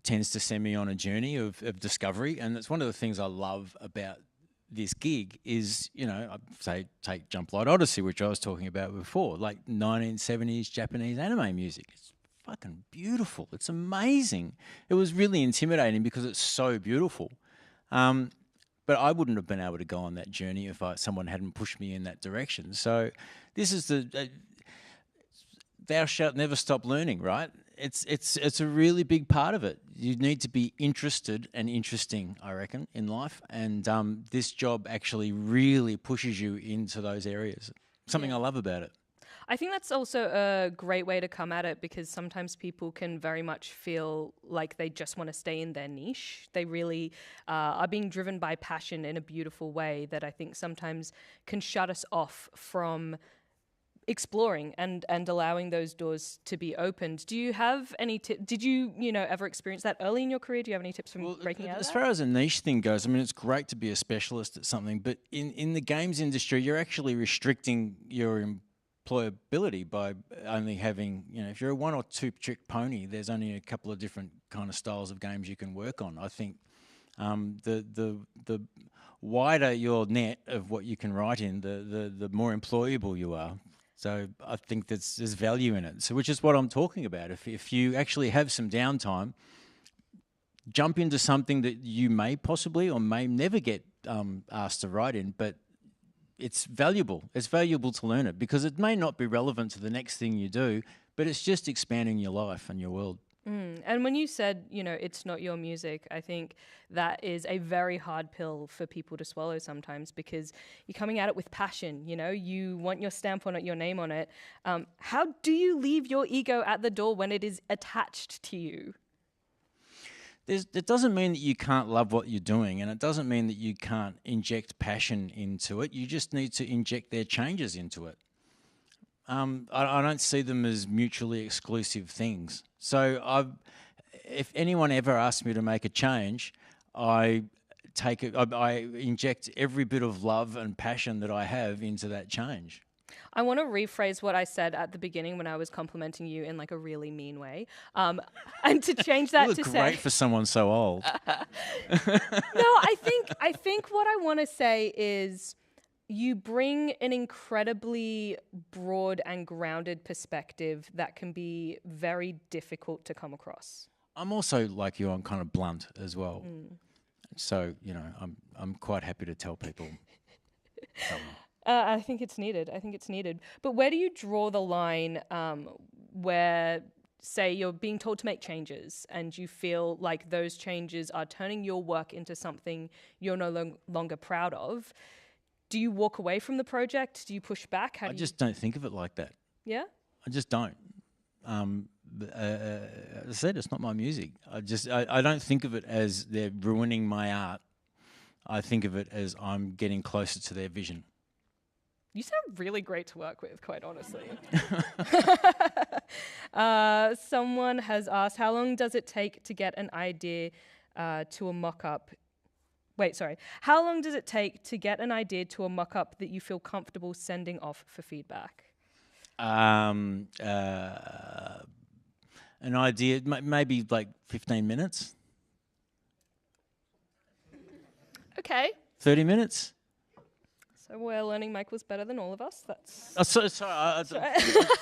[SPEAKER 2] tends to send me on a journey of discovery, and that's one of the things I love about this gig is, say, take Jump Light Odyssey, which I was talking about before, like 1970s Japanese anime music. It's fucking beautiful. It's amazing. It was really intimidating because it's so beautiful. But I wouldn't have been able to go on that journey if someone hadn't pushed me in that direction. So this is thou shalt never stop learning, right? It's a really big part of it. You need to be interested and interesting, I reckon, in life. And this job actually really pushes you into those areas. Something I love about it.
[SPEAKER 1] I think that's also a great way to come at it, because sometimes people can very much feel like they just want to stay in their niche. They really are being driven by passion in a beautiful way that I think sometimes can shut us off from exploring and allowing those doors to be opened. Do you have any tips? Did you ever experience that early in your career? Do you have any tips from breaking out of that?
[SPEAKER 2] As far as a niche thing goes, I mean, it's great to be a specialist at something, but in the games industry, you're actually restricting your employability by only having, if you're a one or two trick pony, there's only a couple of different kind of styles of games you can work on. I think the wider your net of what you can write in, the more employable you are. So I think there's value in it. So which is what I'm talking about. If you actually have some downtime, jump into something that you may possibly or may never get asked to write in, but it's valuable. It's valuable to learn it because it may not be relevant to the next thing you do, but it's just expanding your life and your world.
[SPEAKER 1] And when you said, it's not your music, I think that is a very hard pill for people to swallow sometimes, because you're coming at it with passion, you want your stamp on it, your name on it. How do you leave your ego at the door when it is attached to you?
[SPEAKER 2] It doesn't mean that you can't love what you're doing, and it doesn't mean that you can't inject passion into it. You just need to inject their changes into it. I don't see them as mutually exclusive things. So if anyone ever asks me to make a change, I inject every bit of love and passion that I have into that change.
[SPEAKER 1] I want to rephrase what I said at the beginning when I was complimenting you in like a really mean way, and to change that
[SPEAKER 2] you
[SPEAKER 1] to
[SPEAKER 2] look
[SPEAKER 1] say,
[SPEAKER 2] great for someone so old.
[SPEAKER 1] No, I think what I want to say is you bring an incredibly broad and grounded perspective that can be very difficult to come across.
[SPEAKER 2] I'm also like you. I'm kind of blunt as well. So I'm quite happy to tell people.
[SPEAKER 1] I think it's needed. But where do you draw the line where, say, you're being told to make changes and you feel like those changes are turning your work into something you're no longer proud of? Do you walk away from the project? Do you push back?
[SPEAKER 2] I just don't think of it like that.
[SPEAKER 1] Yeah?
[SPEAKER 2] I just don't. As I said, it's not my music. I don't think of it as they're ruining my art. I think of it as I'm getting closer to their vision.
[SPEAKER 1] You sound really great to work with, quite honestly. Someone has asked, how long does it take to get an idea to a mock-up? How long does it take to get an idea to a mock-up that you feel comfortable sending off for feedback?
[SPEAKER 2] An idea, maybe like 15 minutes.
[SPEAKER 1] Okay.
[SPEAKER 2] 30 minutes.
[SPEAKER 1] So we're learning Michael's better than all of us. That's
[SPEAKER 2] sorry.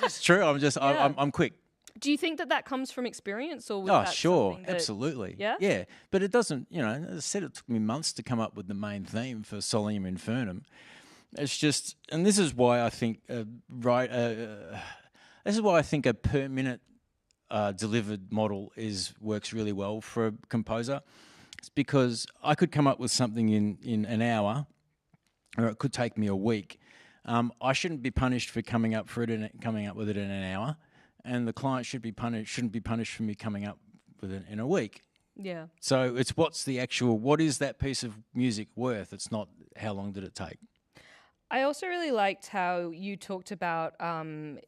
[SPEAKER 2] It's true. I'm quick.
[SPEAKER 1] Do you think that comes from experience, or was
[SPEAKER 2] Oh,
[SPEAKER 1] that
[SPEAKER 2] sure,
[SPEAKER 1] something that,
[SPEAKER 2] absolutely.
[SPEAKER 1] Yeah?
[SPEAKER 2] Yeah, but it doesn't, as I said, it took me months to come up with the main theme for Solium Infernum. It's just, and this is why I think, this is why I think a per minute delivered model works really well for a composer. It's because I could come up with something in an hour, or it could take me a week. I shouldn't be punished for coming up with it in an hour. And the client shouldn't be punished for me coming up with it in a week.
[SPEAKER 1] Yeah.
[SPEAKER 2] So it's what is that piece of music worth? It's not how long did it take.
[SPEAKER 1] I also really liked how you talked about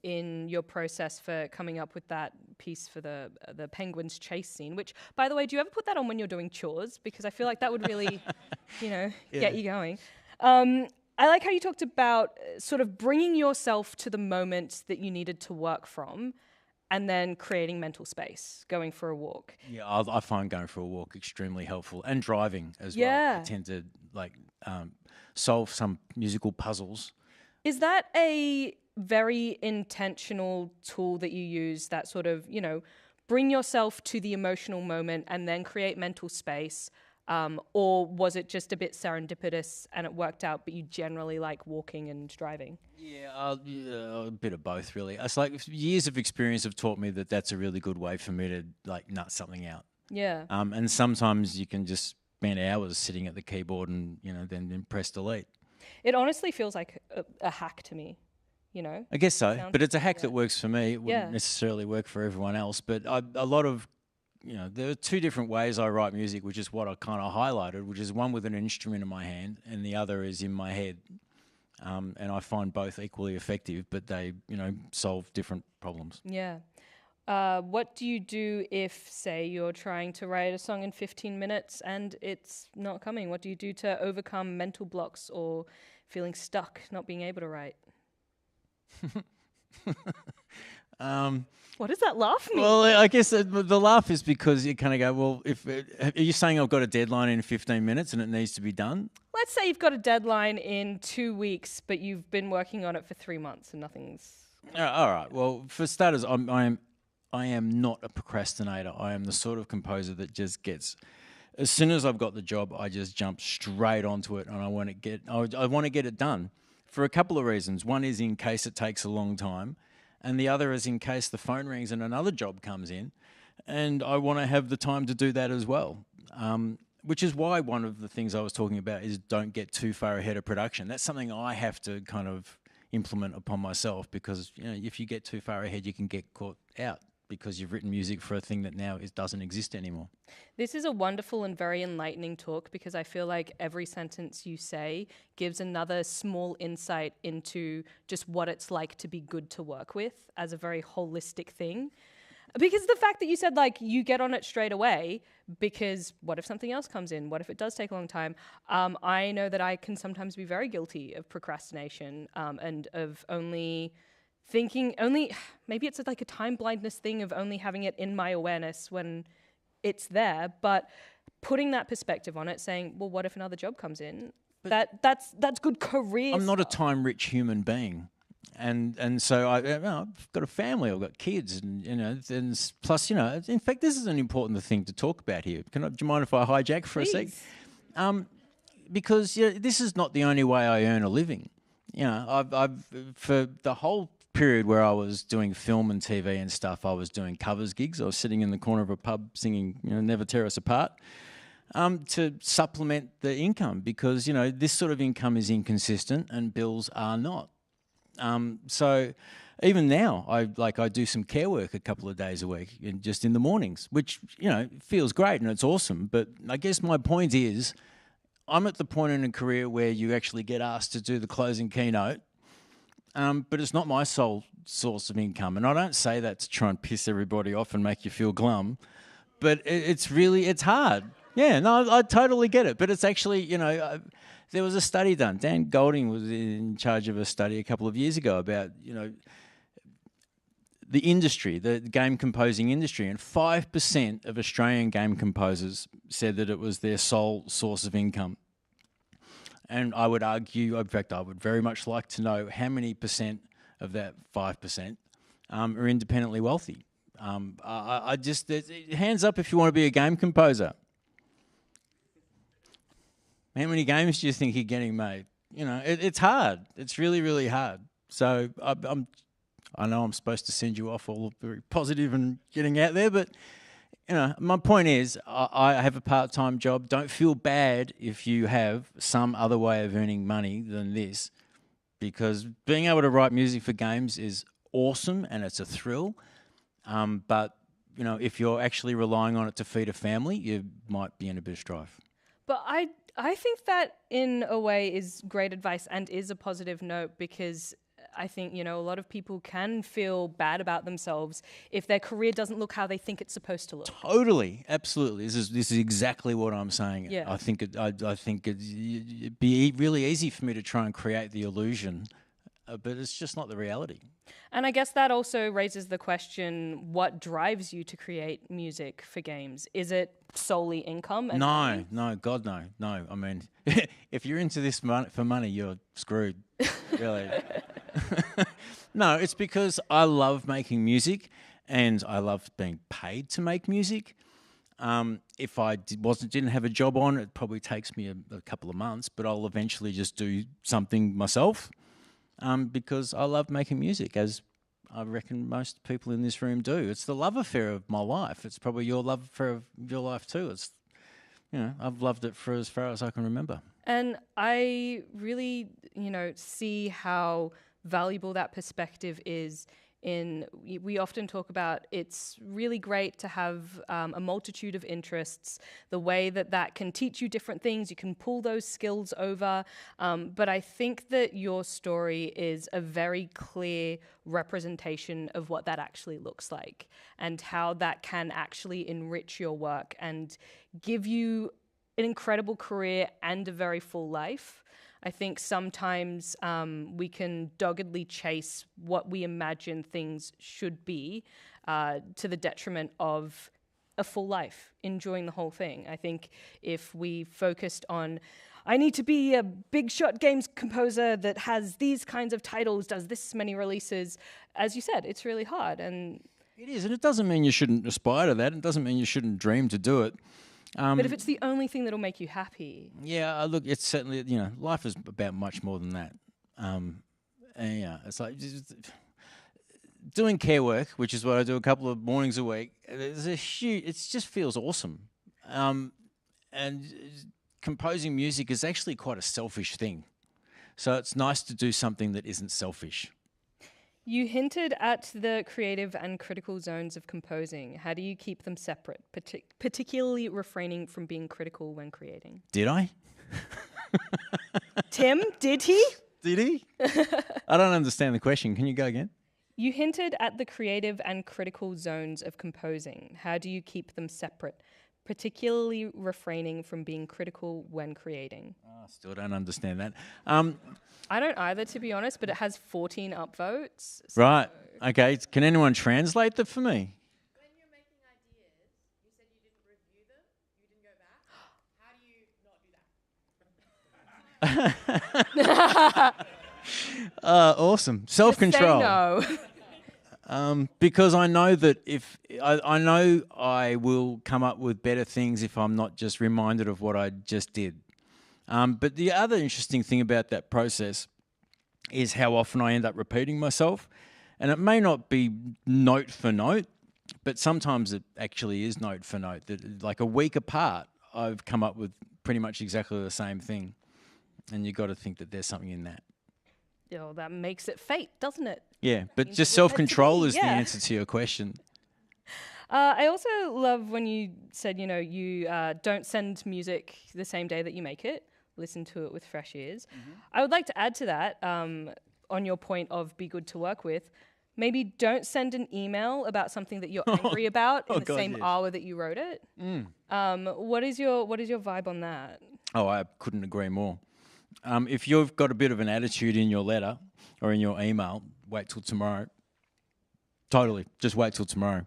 [SPEAKER 1] in your process for coming up with that piece for the penguins chase scene, which, by the way, do you ever put that on when you're doing chores? Because I feel like that would really, get you going. I like how you talked about sort of bringing yourself to the moment that you needed to work from, and then creating mental space, going for a walk.
[SPEAKER 2] Yeah, I find going for a walk extremely helpful, and driving as well.
[SPEAKER 1] Yeah.
[SPEAKER 2] I tend to solve some musical puzzles.
[SPEAKER 1] Is that a very intentional tool that you use, that sort of, bring yourself to the emotional moment and then create mental space? Or was it just a bit serendipitous and it worked out, but you generally like walking and driving?
[SPEAKER 2] Yeah, a bit of both, really. It's like years of experience have taught me that that's a really good way for me to like nut something out.
[SPEAKER 1] Yeah.
[SPEAKER 2] And sometimes you can just spend hours sitting at the keyboard and then press delete.
[SPEAKER 1] It honestly feels like a hack to me.
[SPEAKER 2] I guess so, but it's a hack that works for me. It wouldn't
[SPEAKER 1] Yeah.
[SPEAKER 2] necessarily work for everyone else. But a lot of there are two different ways I write music, which is what I kind of highlighted, which is one with an instrument in my hand and the other is in my head. And I find both equally effective, but they, solve different problems.
[SPEAKER 1] Yeah. What do you do if, say, you're trying to write a song in 15 minutes and it's not coming? What do you do to overcome mental blocks or feeling stuck, not being able to write? What does that laugh mean?
[SPEAKER 2] Well, I guess the laugh is because you kind of go, well, are you saying I've got a deadline in 15 minutes and it needs to be done?
[SPEAKER 1] Let's say you've got a deadline in 2 weeks, but you've been working on it for 3 months and nothing's...
[SPEAKER 2] All right. Well, for starters, I am not a procrastinator. I am the sort of composer that just gets... As soon as I've got the job, I just jump straight onto it and I want to get it done for a couple of reasons. One is in case it takes a long time. And the other is in case the phone rings and another job comes in. and I want to have the time to do that as well. Which is why one of the things I was talking about is don't get too far ahead of production. That's something I have to kind of implement upon myself, because if you get too far ahead, you can get caught out because you've written music for a thing that now doesn't exist anymore.
[SPEAKER 1] This is a wonderful and very enlightening talk, because I feel like every sentence you say gives another small insight into just what it's like to be good to work with as a very holistic thing. Because the fact that you said, like, you get on it straight away, because what if something else comes in? What if it does take a long time? I know that I can sometimes be very guilty of procrastination, and of only thinking, maybe it's like a time blindness thing of only having it in my awareness when it's there, but putting that perspective on it, saying, well, what if another job comes in? That's good career
[SPEAKER 2] I'm not a
[SPEAKER 1] stuff.
[SPEAKER 2] time-rich human being. And so I've got a family, I've got kids, and and plus, in fact, this is an important thing to talk about here. Do you mind if I hijack for
[SPEAKER 1] Please.
[SPEAKER 2] a sec? Because this is not the only way I earn a living. I've for the whole period where I was doing film and TV and stuff, I was doing covers gigs. I was sitting in the corner of a pub singing "Never Tear Us Apart" to supplement the income, because this sort of income is inconsistent and bills are not. So even now, I do some care work a couple of days a week, just in the mornings, which feels great and it's awesome. But I guess my point is, I'm at the point in a career where you actually get asked to do the closing keynote, but it's not my sole source of income. And I don't say that to try and piss everybody off and make you feel glum, but it's hard. Yeah, no, I totally get it. But it's actually, there was a study done. Dan Golding was in charge of a study a couple of years ago about, the industry, the game composing industry, and 5% of Australian game composers said that it was their sole source of income. And I would argue, in fact, I would very much like to know how many percent of that 5% are independently wealthy. Hands up if you want to be a game composer. How many games do you think you're getting made? It's hard. It's really, really hard. So I know I'm supposed to send you off all very positive and getting out there, but my point is, I have a part-time job. Don't feel bad if you have some other way of earning money than this, because being able to write music for games is awesome and it's a thrill. But if you're actually relying on it to feed a family, you might be in a bit of strife.
[SPEAKER 1] But I think that in a way is great advice and is a positive note, because I think, a lot of people can feel bad about themselves if their career doesn't look how they think it's supposed to look.
[SPEAKER 2] Totally, absolutely. This is exactly what I'm saying.
[SPEAKER 1] Yeah.
[SPEAKER 2] I think it'd be really easy for me to try and create the illusion, but it's just not the reality.
[SPEAKER 1] And I guess that also raises the question, what drives you to create music for games? Is it solely income? And money?
[SPEAKER 2] No, God, no. I mean, if you're into this for money, you're screwed, really. No, it's because I love making music and I love being paid to make music. If I didn't have a job on, it probably takes me a couple of months, but I'll eventually just do something myself. Because I love making music, as I reckon most people in this room do. It's the love affair of my life. It's probably your love affair of your life too. It's, I've loved it for as far as I can remember. And
[SPEAKER 1] I really, see how valuable that perspective is. We often talk about it's really great to have a multitude of interests, the way that can teach you different things, you can pull those skills over, but I think that your story is a very clear representation of what that actually looks like and how that can actually enrich your work and give you an incredible career and a very full life. I think sometimes we can doggedly chase what we imagine things should be to the detriment of a full life, enjoying the whole thing. I think if we focused on, I need to be a big shot games composer that has these kinds of titles, does this many releases, as you said, it's really hard. And
[SPEAKER 2] it is, and it doesn't mean you shouldn't aspire to that. It doesn't mean you shouldn't dream to do it.
[SPEAKER 1] But if it's the only thing that'll make you happy.
[SPEAKER 2] Yeah, look, it's certainly, life is about much more than that. And it's like, doing care work, which is what I do a couple of mornings a week, there's a huge. It just feels awesome, and composing music is actually quite a selfish thing. So it's nice to do something that isn't selfish.
[SPEAKER 1] You hinted at the creative and critical zones of composing. How do you keep them separate, particularly refraining from being critical when creating?
[SPEAKER 2] Did I?
[SPEAKER 1] Tim, did he?
[SPEAKER 2] Did he? I don't understand the question. Can you go again?
[SPEAKER 1] You hinted at the creative and critical zones of composing. How do you keep them separate, particularly refraining from being critical when creating?
[SPEAKER 2] Oh, I still don't understand that.
[SPEAKER 1] I don't either, to be honest, but it has 14 upvotes. So
[SPEAKER 2] Right. Okay. Can anyone translate that for me?
[SPEAKER 3] When you're making ideas, you said you didn't review them, you didn't go back. How do you not do that?
[SPEAKER 2] Awesome. Self-control.
[SPEAKER 1] Just say no.
[SPEAKER 2] Because I know that if I know I will come up with better things if I'm not just reminded of what I just did. But the other interesting thing about that process is how often I end up repeating myself. And it may not be note for note, but sometimes it actually is note for note. That like a week apart, I've come up with pretty much exactly the same thing. And you've got to think that there's something in that.
[SPEAKER 1] That makes it fate, doesn't it?
[SPEAKER 2] Yeah, but
[SPEAKER 1] Means
[SPEAKER 2] just
[SPEAKER 1] it was meant to
[SPEAKER 2] self-control
[SPEAKER 1] be,
[SPEAKER 2] is the
[SPEAKER 1] yeah.
[SPEAKER 2] answer to your question.
[SPEAKER 1] I also love when you said, you don't send music the same day that you make it. Listen to it with fresh ears. Mm-hmm. I would like to add to that, on your point of be good to work with, maybe don't send an email about something that you're angry about in the same hour that you wrote it. What is your vibe on that?
[SPEAKER 2] Oh, I couldn't agree more. If you've got a bit of an attitude in your letter or in your email, wait till tomorrow. Totally, just wait till tomorrow.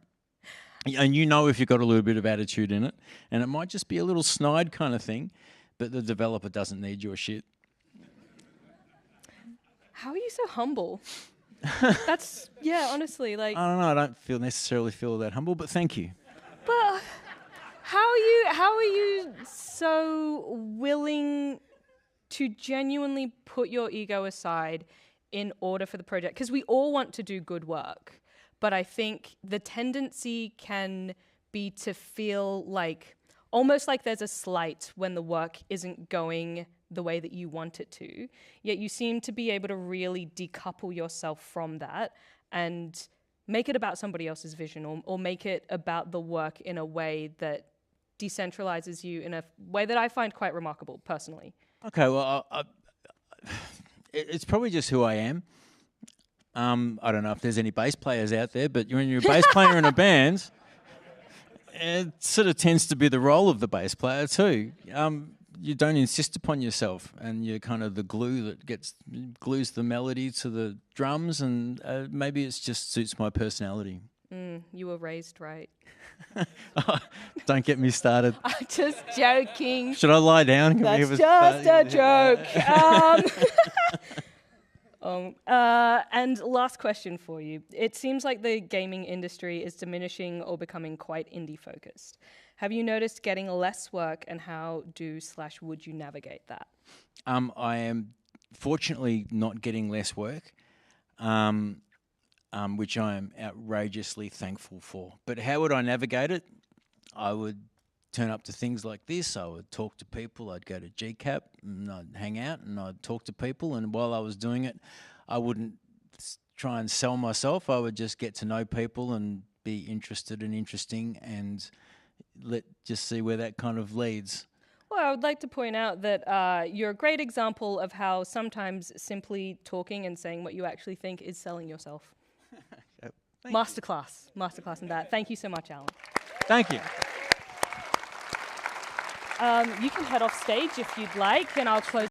[SPEAKER 2] And you know if you've got a little bit of attitude in it, and it might just be a little snide kind of thing, but the developer doesn't need your shit.
[SPEAKER 1] How are you so humble? That's, honestly, like...
[SPEAKER 2] I don't know, I don't necessarily feel that humble, but thank you.
[SPEAKER 1] But how are you so willing to genuinely put your ego aside in order for the project? Because we all want to do good work, but I think the tendency can be to feel like, almost like there's a slight when the work isn't going the way that you want it to, yet you seem to be able to really decouple yourself from that and make it about somebody else's vision, or make it about the work in a way that decentralizes you in a way that I find quite remarkable, personally.
[SPEAKER 2] Okay, well, it's probably just who I am. I don't know if there's any bass players out there, but when you're a bass player in a band, it sort of tends to be the role of the bass player too. You don't insist upon yourself, and you're kind of the glue that glues the melody to the drums, and maybe it just suits my personality.
[SPEAKER 1] You were raised right.
[SPEAKER 2] Don't get me started.
[SPEAKER 1] I'm just joking.
[SPEAKER 2] Should I lie down?
[SPEAKER 1] That's just a joke. And last question for you. It seems like the gaming industry is diminishing or becoming quite indie focused. Have you noticed getting less work, and how would you navigate that?
[SPEAKER 2] I am fortunately not getting less work, which I am outrageously thankful for. But how would I navigate it? I would turn up to things like this. I would talk to people. I'd go to GCAP and I'd hang out and I'd talk to people. And while I was doing it, I wouldn't try and sell myself. I would just get to know people and be interested and interesting, and just see where that kind of leads.
[SPEAKER 1] Well, I would like to point out that you're a great example of how sometimes simply talking and saying what you actually think is selling yourself. Masterclass in that. Thank you so much, Alan.
[SPEAKER 2] Thank you.
[SPEAKER 1] You can head off stage if you'd like, and I'll close